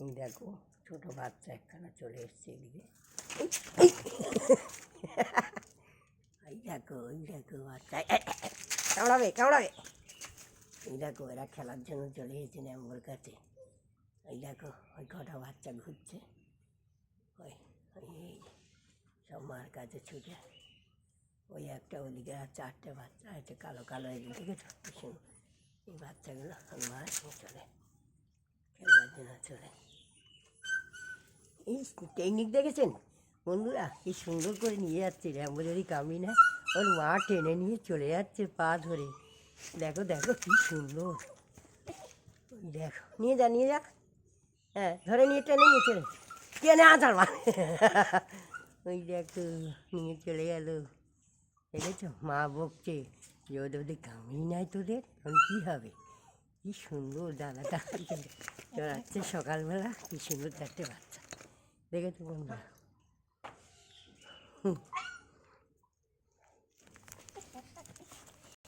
এই দেখো ছোটো বাচ্চা একখানা চলে এসছে এদিকে। এই দেখো বাচ্চা কামড়াবে। এই দেখো এরা খেলার জন্য চলে এসেছে ন্যাম্বর কাছে। এই দেখো ওই কটা বাচ্চা ঘুরছে, ওই এই সব মার কাছে ছুটে। ওই একটা ওদিকে আর 4টে বাচ্চা আছে কালো কালো, এদিকে ছোট্ট শুনো এই বাচ্চাগুলো মার চলে খেলবার জন্য চলে। এই টেকনিক দেখেছেন বন্ধুরা, কি সুন্দর করে নিয়ে যাচ্ছে র্যাম্বো যদি কামড়ি না, ওর মা টেনে নিয়ে চলে যাচ্ছে পা ধরে। দেখো কি সুন্দর, দেখো নিয়ে যা। হ্যাঁ ধরে নিয়ে টেনে নিয়ে চলে টেনে আচার মা। ওই দেখো নিয়ে চলে গেল। দেখেছো মা বকছে যে ওদের কামড়ি নাই তোদের, তখন কী হবে। কি সুন্দর দাদাটা চড়াচ্ছে সকালবেলা, কি সুন্দর 4টে বাচ্চা দেখেছো বন্ধুরা।